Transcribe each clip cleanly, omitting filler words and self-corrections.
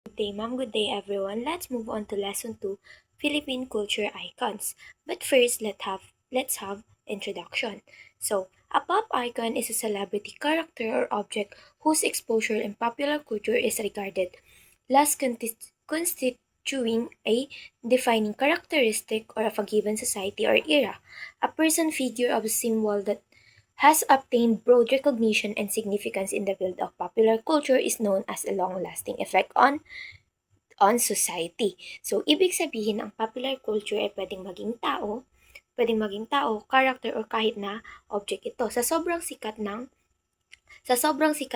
Good day, ma'am. Good day, everyone. Let's move on to lesson 2, Philippine culture icons. But first, let's have introduction. So, a pop icon is a celebrity character or object whose exposure in popular culture is regarded as constituting a defining characteristic or of a given society or era. A person, figure, or symbol that has obtained broad recognition and significance in the field of popular culture is known as a long-lasting effect on society. So, ibig sabihin, ang popular culture ay pwedeng maging tao, character, or kahit na object ito. Sa sobrang sikat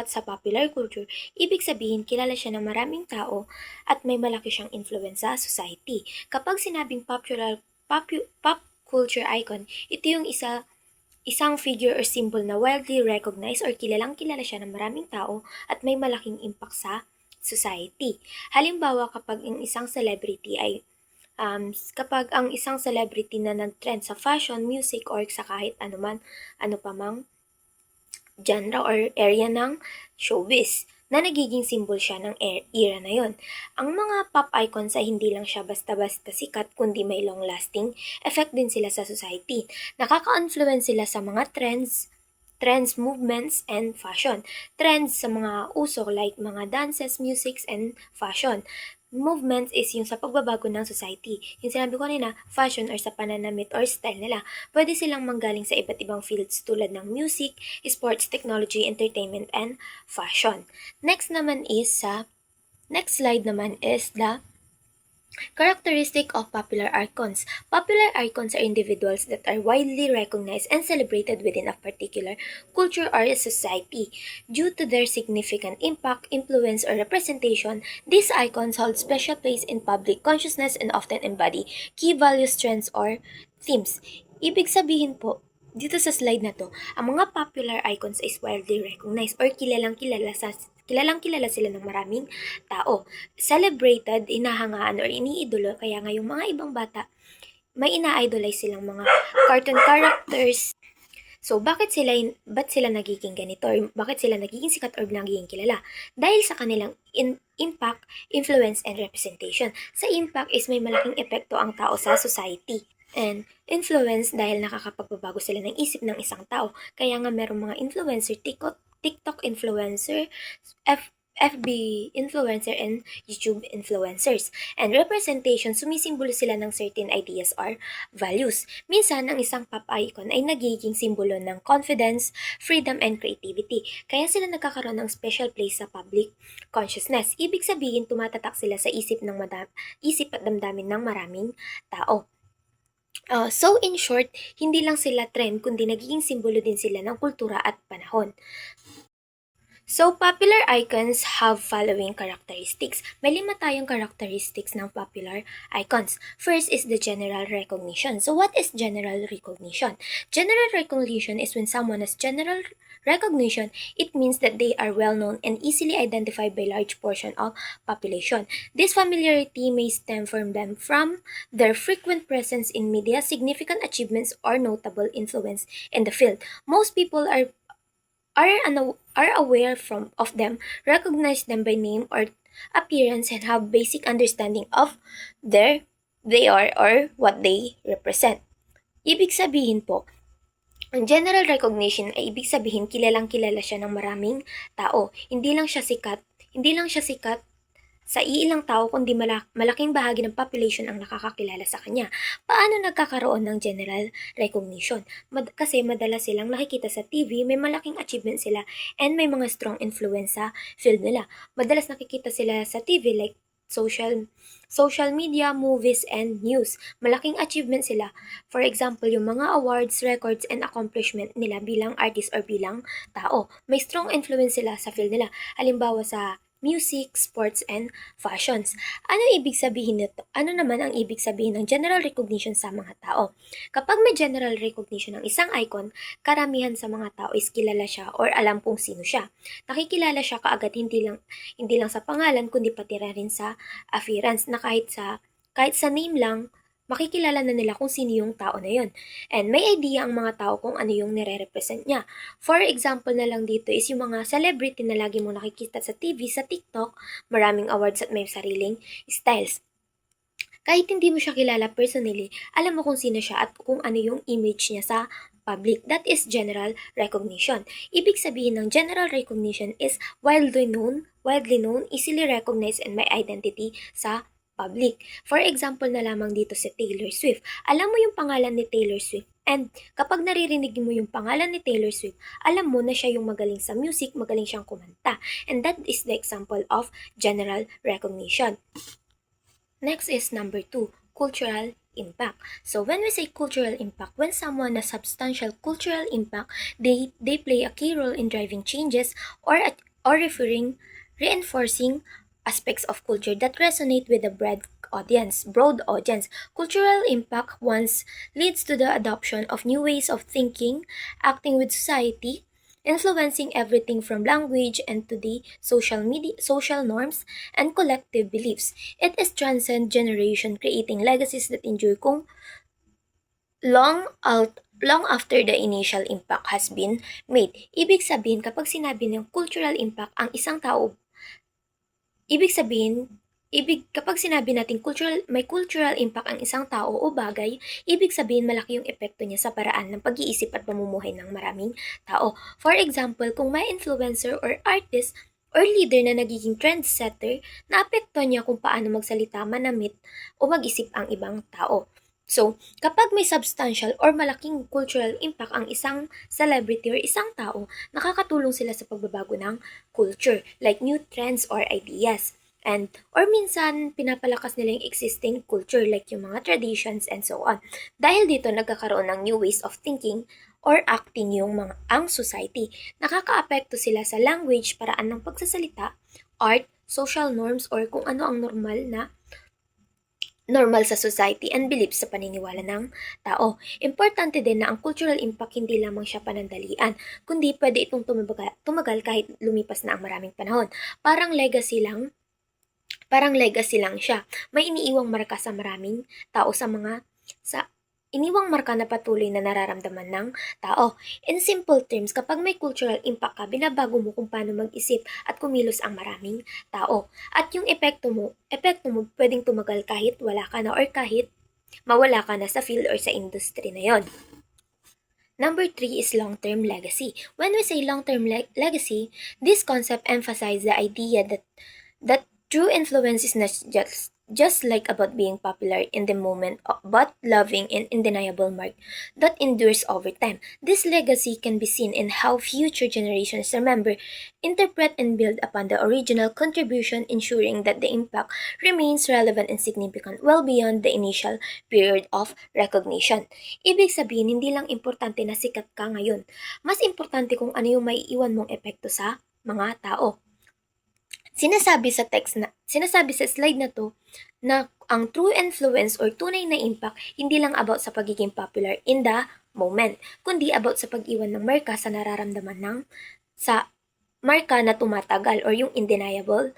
sa popular culture, ibig sabihin kilala siya ng maraming tao at may malaki siyang influence sa society. Kapag sinabing pop culture icon, ito yung isang figure or symbol na widely recognized or kilalang kilala siya ng maraming tao at may malaking impact sa society. Halimbawa, kapag ang isang celebrity na nag-trend sa fashion, music, or sa kahit ano pa mang genre or area ng showbiz, na nagiging symbol siya ng era na yon. Ang mga pop icons ay hindi lang siya basta-basta sikat kundi may long-lasting effect din sila sa society. Nakaka-influence sila sa mga trends, movements, and fashion. Trends sa mga uso like mga dances, musics, and fashion. Movements is yung sa pagbabago ng society. Yung sinabi ko kanina, fashion or sa pananamit or style nila. Pwede silang manggaling sa iba't ibang fields tulad ng music, sports, technology, entertainment, and fashion. Next slide naman is the characteristic of popular icons. Popular icons are individuals that are widely recognized and celebrated within a particular culture or a society. Due to their significant impact, influence, or representation, these icons hold special place in public consciousness and often embody key values, trends, or themes. Ibig sabihin po, dito sa slide na to, ang mga popular icons is widely recognized or kilalang kilala sila ng maraming tao. Celebrated, inahangaan, or iniidolo, kaya ngayong mga ibang bata, may ina-idolize silang mga cartoon characters. So, ba't sila nagiging ganito? Or bakit sila nagiging sikat or nagiging kilala? Dahil sa kanilang impact, influence, and representation. Sa impact is may malaking epekto ang tao sa society. And influence dahil nakakapagbabago sila ng isip ng isang tao. Kaya nga merong mga influencer, TikTok influencer, FB influencer, and YouTube influencers. And representation, sumisimbolo sila ng certain ideas or values. Minsan, ang isang pop icon ay nagiging simbolo ng confidence, freedom, and creativity. Kaya sila nagkakaroon ng special place sa public consciousness. Ibig sabihin, tumatatak sila sa isip at damdamin ng maraming tao. So in short, hindi lang sila trend kundi nagiging simbolo din sila ng kultura at panahon. So, popular icons have following characteristics. May 5 tayong characteristics ng popular icons. First is the general recognition. So, what is general recognition? General recognition is when someone has general recognition, it means that they are well known and easily identified by large portion of population. This familiarity may stem from their frequent presence in media, significant achievements, or notable influence in the field. Most people are aware of them, recognize them by name or appearance, and have basic understanding of they are or what they represent. Ibig sabihin po, ang general recognition ay ibig sabihin kilalang kilala siya ng maraming tao. Hindi lang siya sikat sa iilang tao kundi malaking bahagi ng population ang nakakakilala sa kanya. Paano nagkakaroon ng general recognition? Kasi madalas silang nakikita sa TV, may malaking achievement sila, and may mga strong influence sa field nila. Madalas nakikita sila sa TV like social media, movies, and news. Malaking achievement sila. For example, yung mga awards, records, and accomplishment nila bilang artist or bilang tao. May strong influence sila sa field nila. Halimbawa sa music, sports, and fashions. Ano ibig sabihin nito? Ano naman ang ibig sabihin ng general recognition sa mga tao? Kapag may general recognition ng isang icon, karamihan sa mga tao is kilala siya or alam kung sino siya. Nakikilala siya kaagad hindi lang sa pangalan kundi pati rin sa appearance na kahit sa name lang makikilala na nila kung sino yung tao na yun. And may idea ang mga tao kung ano yung nire-represent niya. For example na lang dito is yung mga celebrity na lagi mo nakikita sa TV, sa TikTok, maraming awards at may sariling styles. Kahit hindi mo siya kilala personally, alam mo kung sino siya at kung ano yung image niya sa public. That is general recognition. Ibig sabihin ng general recognition is widely known, easily recognized, and may identity sa public. For example na lamang dito si Taylor Swift. Alam mo yung pangalan ni Taylor Swift, and kapag naririnig mo yung pangalan ni Taylor Swift, alam mo na siya yung magaling sa music, magaling siyang kumanta. And that is the example of general recognition. Next is number 2, cultural impact. So when we say cultural impact, when someone has substantial cultural impact, they play a key role in driving changes or reinforcing aspects of culture that resonate with a broad audience. Cultural impact once leads to the adoption of new ways of thinking, acting with society, influencing everything from language and to the social norms and collective beliefs. It is transcend generation, creating legacies that endure kung long after the initial impact has been made. Ibig sabihin, kapag sinabi ng cultural impact ang isang tao, ibig sabihin, kapag sinabi natin may cultural impact ang isang tao o bagay, ibig sabihin malaki yung epekto niya sa paraan ng pag-iisip at pamumuhay ng maraming tao. For example, kung may influencer or artist or leader na nagiging trendsetter, naapekto niya kung paano magsalita, manamit, o mag-isip ang ibang tao. So, kapag may substantial or malaking cultural impact ang isang celebrity or isang tao, nakakatulong sila sa pagbabago ng culture, like new trends or ideas. Or minsan, pinapalakas nila yung existing culture, like yung mga traditions and so on. Dahil dito, nagkakaroon ng new ways of thinking or acting ang society. Nakakaapekto sila sa language, paraan ng pagsasalita, art, social norms, or kung ano ang normal sa society and beliefs sa paniniwala ng tao. Importante din na ang cultural impact hindi lamang siya panandalian, kundi pwede itong tumagal kahit lumipas na ang maraming panahon. Parang legacy lang siya. May iniiwang marka sa maraming tao iniwang marka na patuloy na nararamdaman ng tao. In simple terms, kapag may cultural impact ka, binabago mo kung paano mag-isip at kumilos ang maraming tao. At yung epekto mo pwedeng tumagal kahit wala ka na or kahit mawala ka na sa field or sa industry na yon. Number 3 is long-term legacy. When we say long-term legacy, this concept emphasizes the idea that true influence is not just like about being popular in the moment, but loving and undeniable mark that endures over time. This legacy can be seen in how future generations remember, interpret, and build upon the original contribution, ensuring that the impact remains relevant and significant well beyond the initial period of recognition. Ibig sabihin, hindi lang importante na sikat ka ngayon. Mas importante kung ano yung may iwan mong epekto sa mga tao. Sinasabi sa slide na to na ang true influence or tunay na impact hindi lang about sa pagiging popular in the moment, kundi about sa pag-iwan ng marka sa sa marka na tumatagal or yung indelible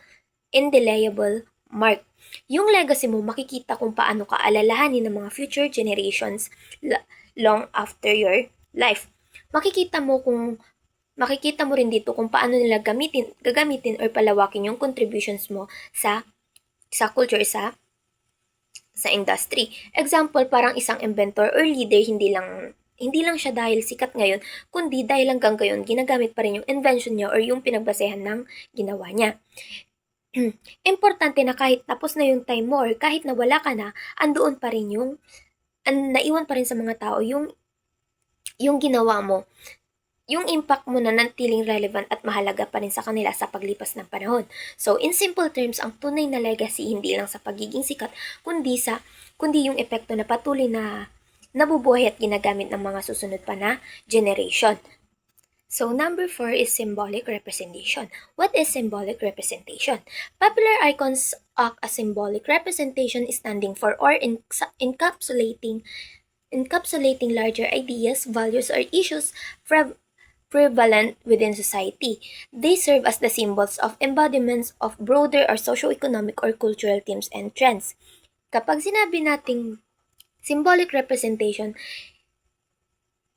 mark. Yung legacy mo, makikita kung paano ka alalahanin ng mga future generations long after your life. Makikita mo rin dito kung paano nila gagamitin or palawakin yung contributions mo sa culture, sa industry. Example, parang isang inventor or leader, hindi lang siya dahil sikat ngayon, kundi dahil hanggang ngayon ginagamit pa rin yung invention niya or yung pinagbasehan ng ginawa niya. Importante na kahit tapos na yung time mo or kahit na wala ka na, andoon pa rin naiwan pa rin sa mga tao yung ginawa mo. Yung impact mo na nantiling relevant at mahalaga pa rin sa kanila sa paglipas ng panahon. So, in simple terms, ang tunay na legacy hindi lang sa pagiging sikat, kundi yung epekto na patuloy na nabubuhay at ginagamit ng mga susunod pa na generation. So, number 4 is symbolic representation. What is symbolic representation? Popular icons act as symbolic representation standing for or encapsulating larger ideas, values, or issues prevalent within society. They serve as the symbols of embodiments of broader or socio-economic or cultural themes and trends. Kapag sinabi nating Symbolic representation,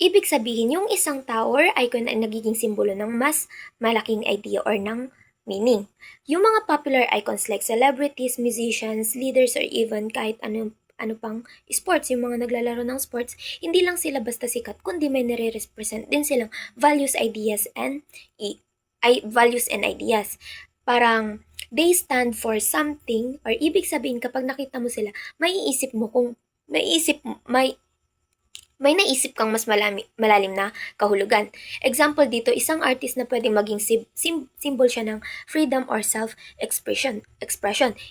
ibig sabihin yung isang tao or icon ay nagiging simbolo ng mas malaking idea or ng meaning. Yung mga popular icons like celebrities, musicians, leaders, or even kahit ano pang sports, yung mga naglalaro ng sports, hindi lang sila basta sikat, kundi may nire-represent din silang values and ideas. Parang they stand for something, or ibig sabihin kapag nakita mo sila, may naisip kang mas malalim na kahulugan. Example dito, isang artist na pwedeng maging symbol siya ng freedom or self-expression.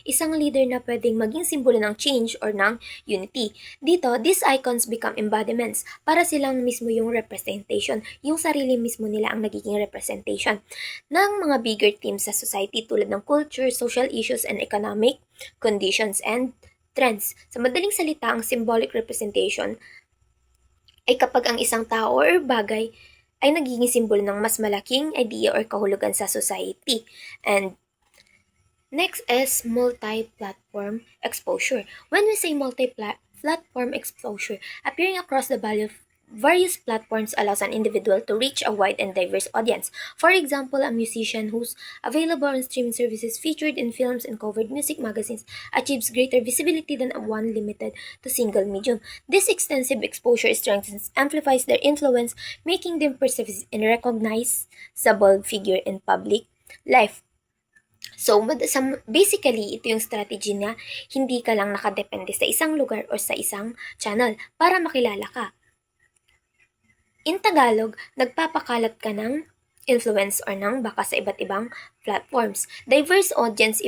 Isang leader na pwedeng maging simbolo ng change or ng unity. Dito, these icons become embodiments. Para silang mismo yung representation. Yung sarili mismo nila ang nagiging representation ng mga bigger themes sa society tulad ng culture, social issues, and economic conditions and trends. Sa madaling salita, ang symbolic representation ay kapag ang isang tao or bagay ay nagiging simbolo ng mas malaking idea or kahulugan sa society. And next is multi-platform exposure. When we say multi-platform exposure, appearing across the various platforms allows an individual to reach a wide and diverse audience. For example, a musician who's available on streaming services, featured in films and covered music magazines, achieves greater visibility than one limited to single medium. This extensive exposure strengthens, amplifies their influence, making them perceived and recognizable figure in public life. So, basically, ito yung strategy na hindi ka lang nakadepende sa isang lugar o sa isang channel para makilala ka. In Tagalog, nagpapakalat ka ng influence or ng baka sa iba't ibang platforms. Diverse audience,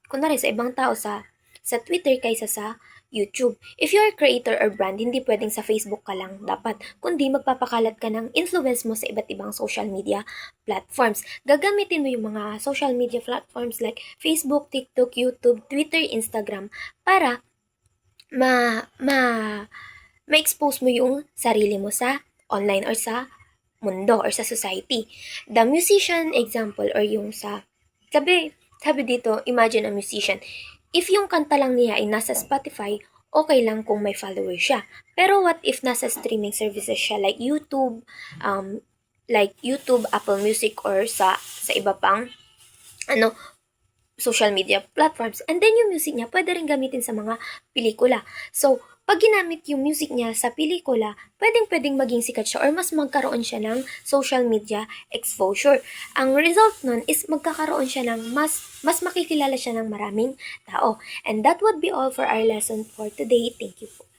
kunwari sa ibang tao sa Twitter kaysa sa YouTube. If you're a creator or brand, hindi pwedeng sa Facebook ka lang dapat, kundi magpapakalat ka ng influence mo sa iba't ibang social media platforms. Gagamitin mo yung mga social media platforms like Facebook, TikTok, YouTube, Twitter, Instagram para ma-expose mo yung sarili mo sa online or sa mundo or sa society. The musician example or yung sabi dito, imagine a musician. If yung kanta lang niya ay nasa Spotify, okay lang kung may followers siya. Pero what if nasa streaming services siya like YouTube, Apple Music or sa iba pang social media platforms. And then yung music niya pwede rin gamitin sa mga pelikula. So, pag ginamit yung music niya sa pelikula, pwedeng maging sikat siya or mas magkaroon siya ng social media exposure. Ang result nun is magkakaroon siya ng mas makikilala siya ng maraming tao. And that would be all for our lesson for today. Thank you po.